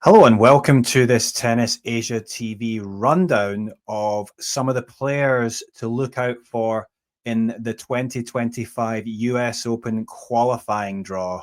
Hello and welcome to this Tennis Asia TV rundown of some of the players to look out for in the 2025 US Open qualifying draw.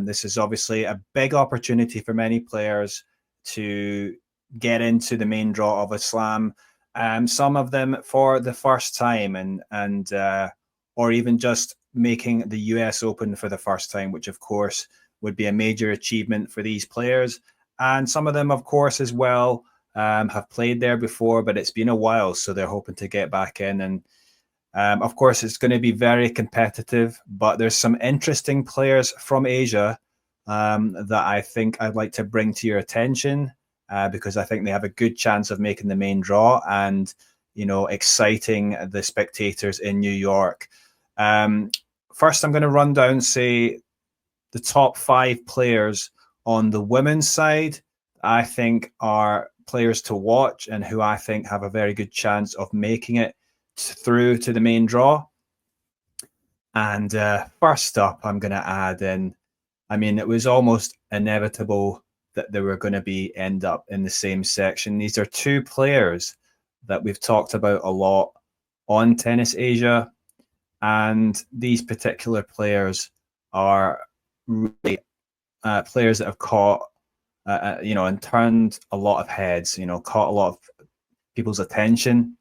This is obviously a big opportunity for many players to get into the main draw of a slam. Some of them for the first time or even just making the US Open for the first time, which of course would be a major achievement for these players. And some of them, of course, as well, have played there before, but it's been a while, so they're hoping to get back in. And of course, it's going to be very competitive, but there's some interesting players from Asia that I think I'd like to bring to your attention because I think they have a good chance of making the main draw and, exciting the spectators in New York. First, I'm going to run down, say, the top 5 players on the women's side, I think are players to watch and who I think have a very good chance of making it through to the main draw. And first up, I'm going to add in, it was almost inevitable that they were going to end up in the same section. These are 2 players that we've talked about a lot on Tennis Asia. And these particular players are really players that have caught, and turned a lot of heads, caught a lot of people's attention.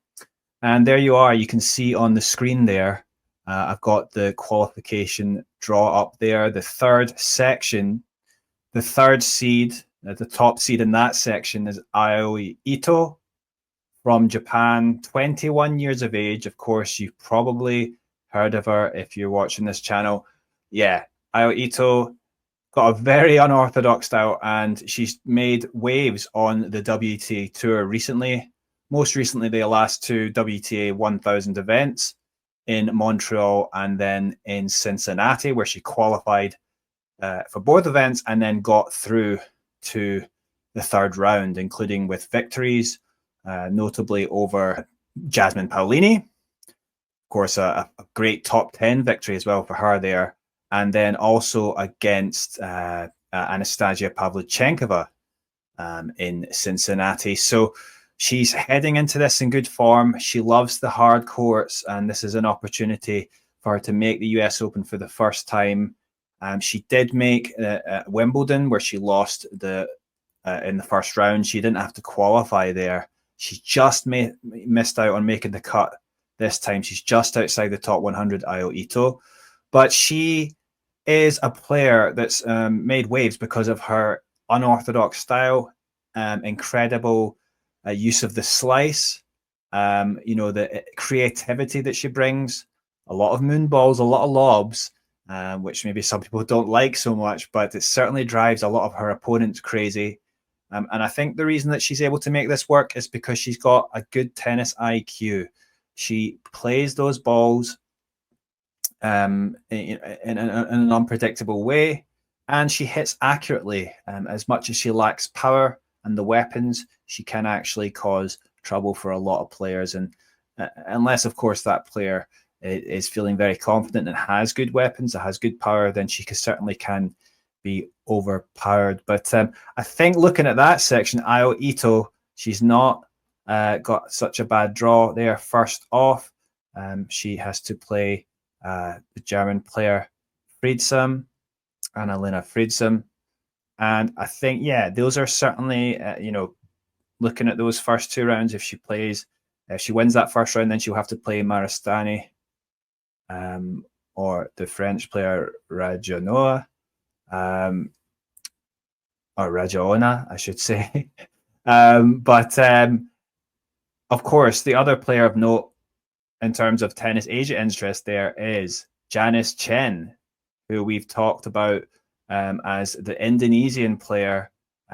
And there you are. You can see on the screen there, I've got the qualification draw up there. The third section, the third seed, the top seed in that section is Aoi Ito from Japan, 21 years of age. Of course, you've probably heard of her if you're watching this channel. Yeah, Aoi Ito got a very unorthodox style, and she's made waves on the WTA Tour recently. Most recently, the last 2 WTA 1000 events in Montreal and then in Cincinnati, where she qualified for both events and then got through to the third round, including with victories, notably over Jasmine Paolini. Of course, a great top 10 victory as well for her there. And then also against Anastasia Pavlyuchenkova in Cincinnati. So she's heading into this in good form. She loves the hard courts, and this is an opportunity for her to make the US Open for the first time. She did make Wimbledon, where she lost in the first round. She didn't have to qualify there. She just missed out on making the cut this time. She's just outside the top 100, Aoi Ito. But she is a player that's made waves because of her unorthodox style, incredible use of the slice, the creativity that she brings, a lot of moon balls, a lot of lobs, which maybe some people don't like so much, but it certainly drives a lot of her opponents crazy. And I think the reason that she's able to make this work is because she's got a good tennis IQ. She plays those balls in an unpredictable way, and she hits accurately. As much as she lacks power and the weapons, she can actually cause trouble for a lot of players. And unless, of course, that player is feeling very confident and has good weapons, has good power, then she certainly can be overpowered. But I think looking at that section, Aoi Ito, she's not got such a bad draw there. First off, she has to play the German player Friedsam, Annalena Friedsam. And I think, those are certainly, looking at those first 2 rounds, if she wins that first round, then she'll have to play Marastani or the French player Rajonoa, or Rajoona, I should say. But of course, the other player of note in terms of Tennis Asia interest there is Janice Chen, who we've talked about as the Indonesian player.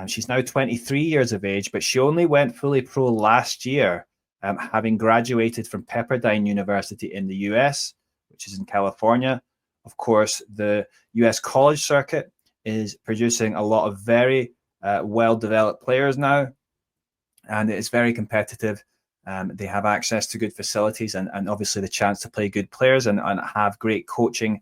She's now 23 years of age, but she only went fully pro last year, having graduated from Pepperdine University in the US, which is in California. Of course, the US college circuit is producing a lot of very well-developed players now, and it is very competitive. They have access to good facilities and obviously the chance to play good players and have great coaching.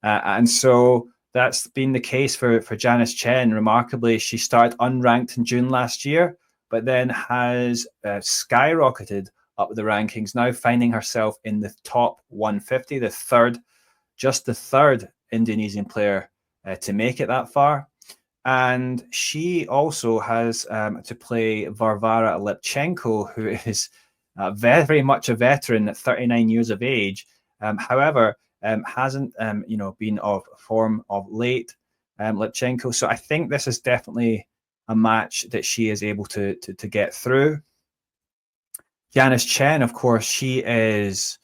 And so that's been the case for Janice Chen. Remarkably, she started unranked in June last year, but then has skyrocketed up the rankings, now finding herself in the top 150, just the third Indonesian player to make it that far. And she also has to play Varvara Lepchenko, who is very much a veteran at 39 years of age. However, hasn't been of form of late, Lepchenko. So I think this is definitely a match that she is able to get through. Janice Chen, of course, she is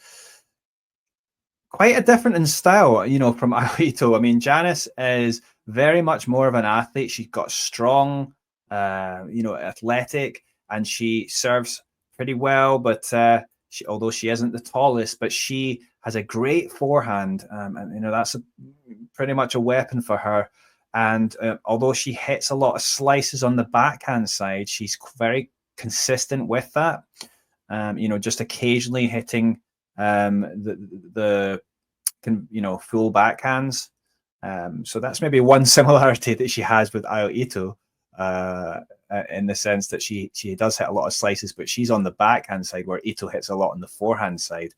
quite a different in style, from Aoi Ito. I mean, Janice is very much more of an athlete. She's got strong, athletic, and she serves pretty well. But although she isn't the tallest, but she has a great forehand, and that's pretty much a weapon for her. And although she hits a lot of slices on the backhand side, she's very consistent with that. Just occasionally hitting the full backhands. So that's maybe one similarity that she has with Aoi Ito, in the sense that she does hit a lot of slices, but she's on the backhand side where Ito hits a lot on the forehand side.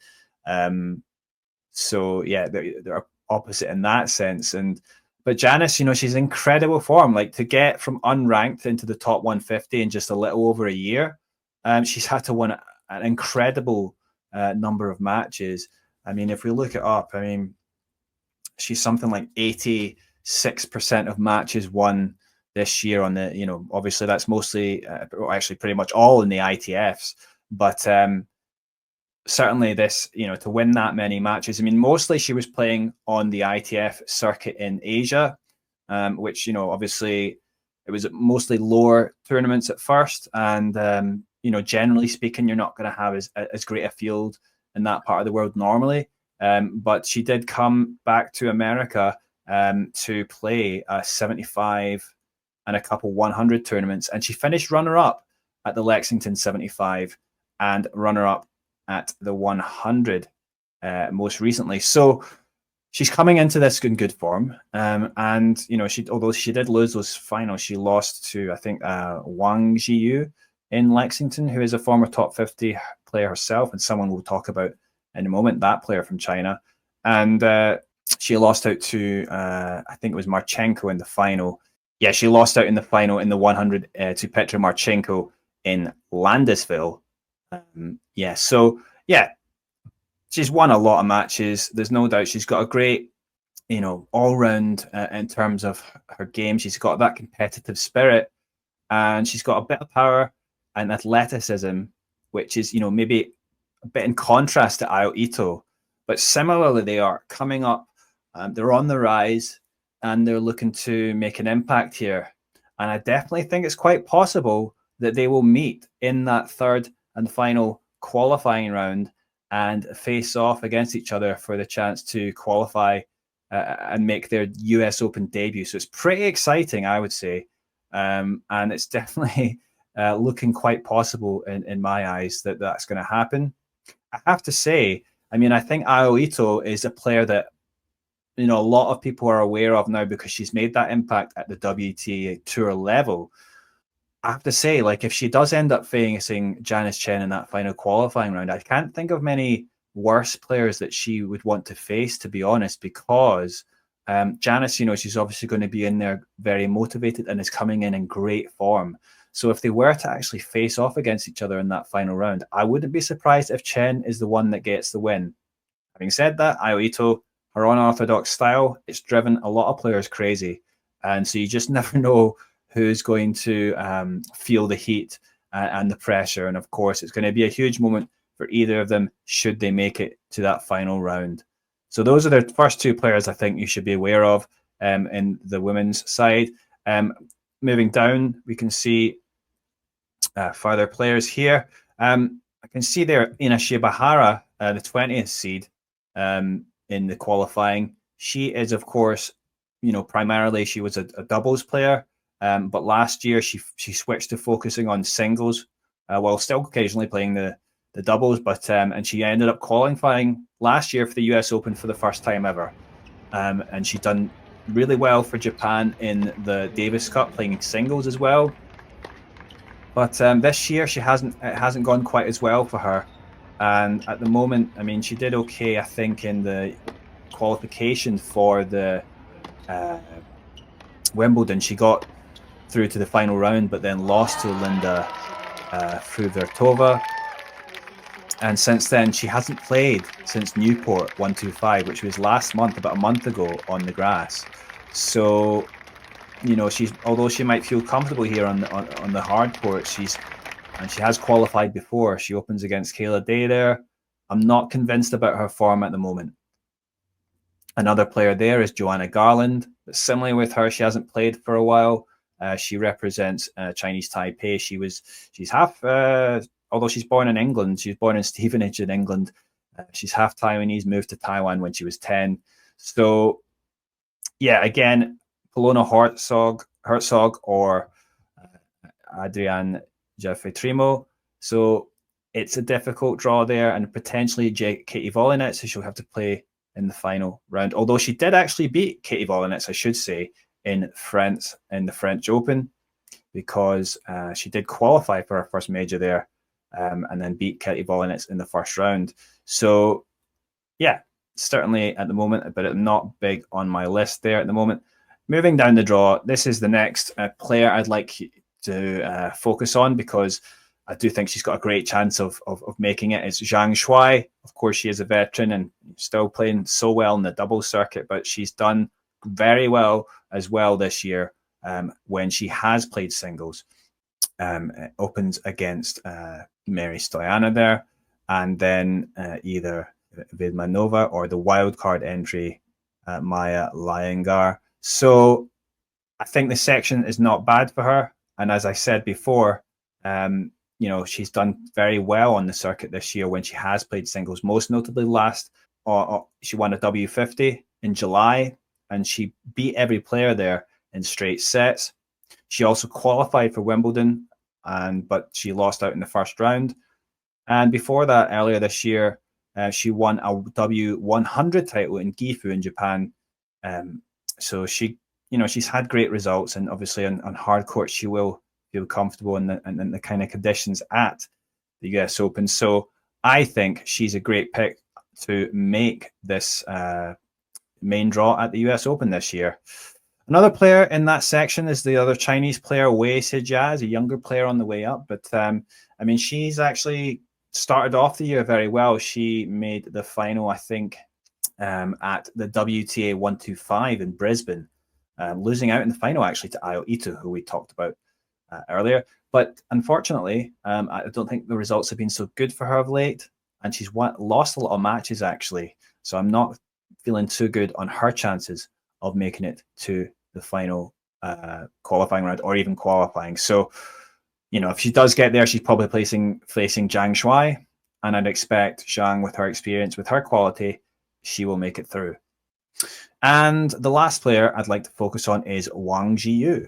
So yeah, they're opposite in that sense. But Janice, she's in incredible form. Like, to get from unranked into the top 150 in just a little over a year, she's had to win an incredible number of matches. I mean, if we look it up, I mean, she's something like 86% of matches won this year on the, obviously that's mostly, actually pretty much all in the ITFs, but certainly this, to win that many matches. I mean, mostly she was playing on the ITF circuit in Asia, which, obviously it was mostly lower tournaments at first. And, generally speaking, you're not going to have as great a field in that part of the world normally. But she did come back to America to play 75 and a couple 100 tournaments. And she finished runner-up at the Lexington 75 and runner-up at the 100 most recently. So she's coming into this in good form. And, although she did lose those finals, she lost to, I think, Wang Jiyu in Lexington, who is a former top 50 player herself, and someone we'll talk about in a moment, that player from China. And she lost out to, I think it was Marchenko in the final. Yeah, she lost out in the final in the 100 to Petra Marchenko in Landisville. She's won a lot of matches. There's no doubt she's got a great, all-round in terms of her game. She's got that competitive spirit, and she's got a bit of power and athleticism, which is, maybe a bit in contrast to Aoi Ito. But similarly, they are coming up, they're on the rise, and they're looking to make an impact here. And I definitely think it's quite possible that they will meet in that third and final qualifying round and face off against each other for the chance to qualify and make their US Open debut. So it's pretty exciting, I would say. And it's definitely looking quite possible in my eyes that that's going to happen. I have to say, I mean, I think Aoi Ito is a player that, a lot of people are aware of now because she's made that impact at the WTA Tour level. I have to say, like, if she does end up facing Janice Chen in that final qualifying round, I can't think of many worse players that she would want to face, to be honest, because Janice, she's obviously going to be in there very motivated and is coming in great form. So if they were to actually face off against each other in that final round, I wouldn't be surprised if Chen is the one that gets the win. Having said that, Aoi Ito, her unorthodox style, it's driven a lot of players crazy. And so you just never know who's going to feel the heat and the pressure. And of course, it's going to be a huge moment for either of them should they make it to that final round. So those are the first two players I think you should be aware of in the women's side. Moving down, we can see further players here. I can see there Ena Shibahara, the 20th seed in the qualifying. She is, of course, primarily she was a doubles player, but last year she switched to focusing on singles while still occasionally playing the doubles. But and she ended up qualifying last year for the US Open for the first time ever, and she'd done really well for Japan in the Davis Cup, playing singles as well. But this year it hasn't gone quite as well for her. And at the moment, I mean, she did okay, I think, in the qualification for the Wimbledon. She got through to the final round, but then lost to Linda Fruhvirtova. And since then, she hasn't played since Newport 125, which was last month, about a month ago, on the grass. So, you know, although she might feel comfortable here on the hard court, she has qualified before. She opens against Kayla Day there. I'm not convinced about her form at the moment. Another player there is Joanna Garland. But similarly with her, she hasn't played for a while. She represents Chinese Taipei. She's half, although she's born in England, she's born in Stevenage in England. She's half Taiwanese, moved to Taiwan when she was 10. So, yeah, again, Polona Hertzog or Adrian Jeffrey-Trimo. So it's a difficult draw there, and potentially Katie Volinets, who she'll have to play in the final round. Although she did actually beat Katie Volinets, I should say, in France in the French Open, because she did qualify for her first major there, and then beat Katie Volinets in the first round. So, yeah, certainly at the moment, but not big on my list there at the moment. Moving down the draw, this is the next player I'd like to focus on, because I do think she's got a great chance of making it. It's Zhang Shuai. Of course, she is a veteran and still playing so well in the doubles circuit, but she's done very well as well this year when she has played singles. It opens against Mary Stoyana there, and then either Vidmanova or the wildcard entry, Maya Iyengar. So I think the section is not bad for her. And as I said before, you know, she's done very well on the circuit this year when she has played singles. Most notably, she won a W50 in July, and she beat every player there in straight sets. She also qualified for Wimbledon, but she lost out in the first round. And before that, earlier this year, she won a W100 title in Gifu in Japan. So she's had great results, and obviously on hard court she will feel comfortable in the kind of conditions at the US Open. So I think she's a great pick to make this main draw at the US Open this year. Another player in that section is the other Chinese player, Wei Sijia, a younger player on the way up. But I mean, she's actually started off the year very well. She made the final, I think, at the WTA 125 in Brisbane, losing out in the final actually to Aoi Ito, who we talked about earlier. But unfortunately, I don't think the results have been so good for her of late, and she's lost a lot of matches actually. So I'm not feeling too good on her chances of making it to the final qualifying round, or even qualifying. So, you know, if she does get there, she's probably facing Jang Shuai, and I'd expect Zhang, with her experience, with her quality, she will make it through. And the last player I'd like to focus on is Wang Jiyu,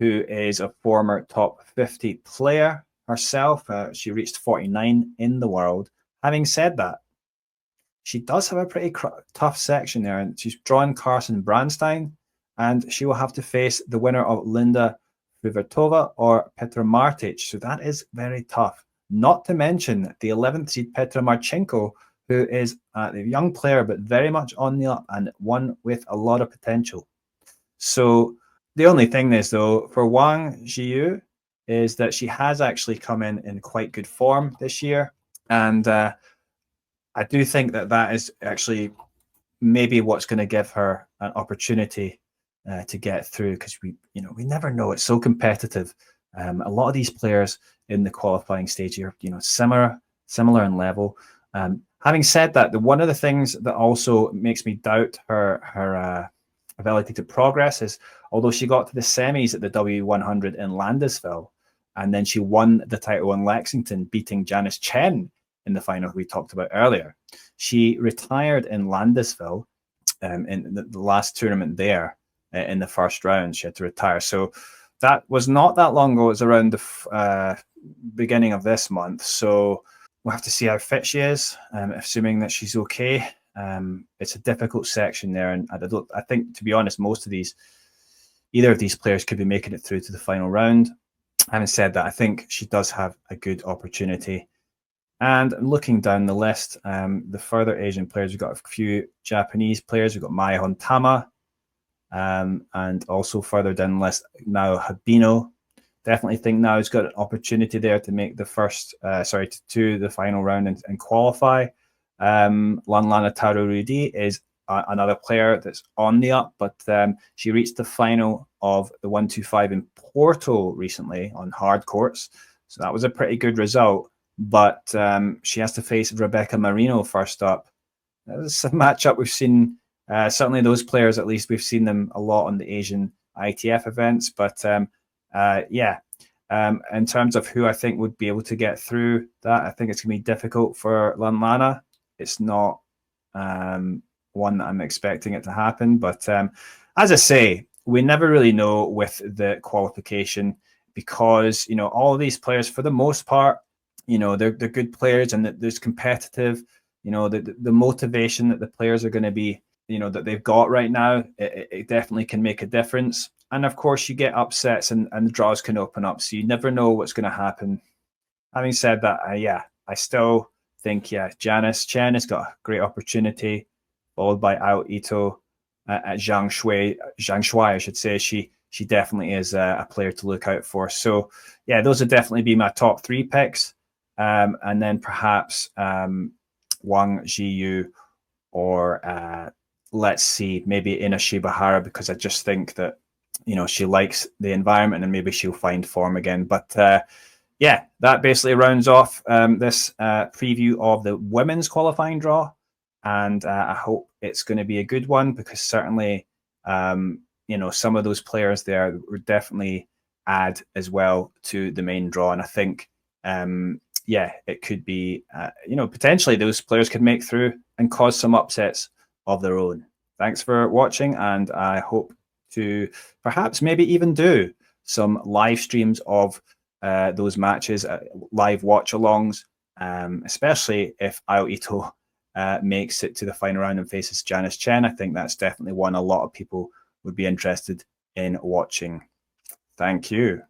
who is a former top 50 player herself. She reached 49 in the world. Having said that, she does have a pretty tough section there, and she's drawn Carson Branstein, and she will have to face the winner of Linda Fruhvirtova or Petra Martic. So that is very tough. Not to mention the 11th seed Petra Marchenko, who is a young player but very much on the up, and one with a lot of potential. So the only thing is, though, for Wang Jiyu, is that she has actually come in quite good form this year, and I do think that is actually maybe what's going to give her an opportunity to get through, because we never know. It's so competitive. A lot of these players in the qualifying stage are similar in level. Having said that, one of the things that also makes me doubt her ability to progress is, although she got to the semis at the W100 in Landisville, and then she won the title in Lexington, beating Janice Chen in the final we talked about earlier. She retired in Landisville in the last tournament there in the first round. She had to retire. So that was not that long ago. It was around the beginning of this month. So we'll have to see how fit she is, assuming that she's okay. it's a difficult section there, and I think, to be honest, either of these players could be making it through to the final round. Having said that, I think she does have a good opportunity. And looking down the list, the further Asian players, we've got a few Japanese players. We've got Mai Hontama, and also further down the list, Nao Habino. Definitely think Nao's got an opportunity there to make the to the final round and qualify. Lanlana Tarurudi is another player that's on the up, but she reached the final of the 125 in Porto recently on hard courts. So that was a pretty good result. But she has to face Rebecca Marino first up. It's a matchup we've seen, certainly those players, at least, we've seen them a lot on the Asian ITF events. But in terms of who I think would be able to get through that, I think it's going to be difficult for Lanlana. It's not one that I'm expecting it to happen. But as I say, we never really know with the qualification because, all of these players, for the most part, they're good players, and there's competitive, the motivation that the players are going to be, that they've got right now, it definitely can make a difference. And of course, you get upsets and the draws can open up, so you never know what's going to happen. Having said that, I still think, Janice Chen has got a great opportunity, followed by Aoi Ito, Zhang Shuai, I should say. She definitely is a player to look out for. So, those would definitely be my top 3 picks. And then perhaps Wang Jiyu, or let's see, maybe Ena Shibahara, because I just think that, she likes the environment and maybe she'll find form again. But that basically rounds off this preview of the women's qualifying draw. And I hope it's going to be a good one, because certainly, some of those players there would definitely add as well to the main draw. And I think, it could be, potentially those players could make through and cause some upsets of their own. Thanks for watching, and I hope to perhaps maybe even do some live streams of those matches, live watch-alongs, especially if Aoi Ito makes it to the final round and faces Janice Chen. I think that's definitely one a lot of people would be interested in watching. Thank you.